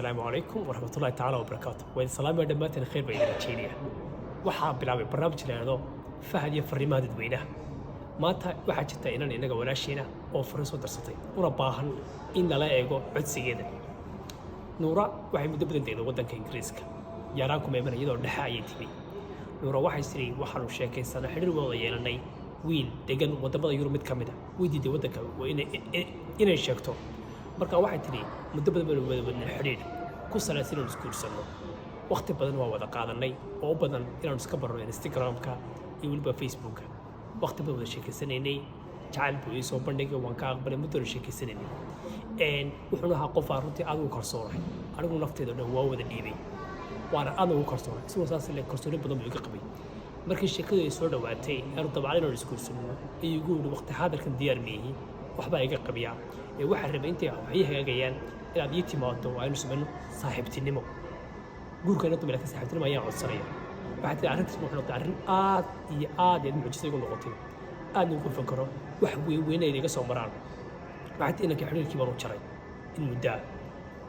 السلام عليكم ورحمة الله تعالى وبركاته وإذا سلام دمات الخير بين الجينية waxaa bilaabay barnaamij leedo fahad iyo fariimaha dadweynaha maanta waxaa jirta inaan inaga walaashiina oo fariin soo darsatay una baahan in la eego codsigeeda nuura waxay muddo badan deeday waddanka ingiriiska yaraan kuma iman iyadoo dhexe ayay timi nuura waxay siri waxaanu sheekaysanaa xiriir wada yeelanay wiil degan wadamada yurub mid ka mid ah weydiiday waddanka inay sheegto marka waxay tiri muddo badan wada xiriir ku saleysan inuu isguursano waqti badan waa wada qaadanay oo badan inaan iska barno Instagram-ka iyo waliba Facebook-ka waqti badan wada sheekaysanaynay jacayl buu ii soo bandhigay waan ka aqbalay muddo sheekaysanaynay wuxuuna ahaa qof aan runtii aad ugu kalsoonahay anigu nafteeda dhan waa wada dhiibay waana aad ugu kalsoonahay isagoo saas le kalsooni badan buu iga qabay markii sheekadu ay soo dhawaatay aanu dabcan inaan isguursano ayuu igu yidhi waqti xaadirkan diyaar miyihi waxbaa iga qabiya waxaan rabay intay waxay hagaagayaan inaad ii timaado oo aynu samayno saaxiibtinimo guurkana dumar ka saxibtinimo ayaa codsanaya waxaad tiri arrintaas wuxuu noqday arrin aad iyo mucjiso igu noqotay aad ugu fakaro wax weyn iga soo maraan waxaad tiri inanka xiriirkii baan u jaray in muddaa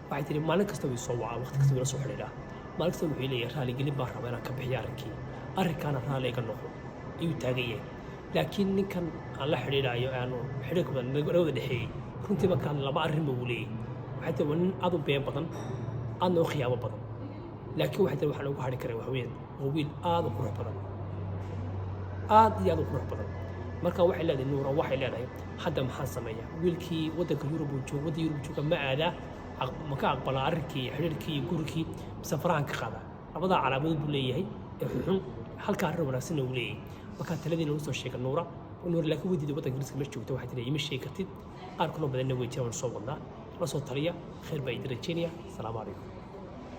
waxaad tiri maalin kasta way soo wacaa waqti kasta way la soo xidhiidhaa maalin kasta wuxuu leeyahay raali gelin baan rabaa inaan ka bixiyo arrinkaana raali iga noqdo ayuu taagan yahay laakiin ninkan aan la xidhiidhayo aanu xidhiirka badan naga wada dhexeeyey runtii markaan laba arrinba uu leeyahay waxaad tiri waa nin aad u been badan aadna u khiyaamo badan laakiin waxay tahay waxaan ugu hadhi karay waa wiil aad u qurux badan aad iyo aad u qurux badan marka waxay leedahay nuura waxay leedahay hadda maxaan sameeyaa wiilkii waddanka yurub jooga ma aadaa ma ka aqbalaa arrinkii xiriirkii iyo gurigii mise farahan ka qaadaa labadaa calaamadood buu leeyahay ee xunxun halkaa arrin wanaagsanna uu leeyahay markaa taladiina usoo sheega nuura laakiin weydiida waddanka ingiriiska ma joogta waxay tihi ima sheegi kartid qaar kaloo badanna wey jiraan waan soo wadnaa la soo taliya khayr baa idin rajeynaya asalaamu calaykum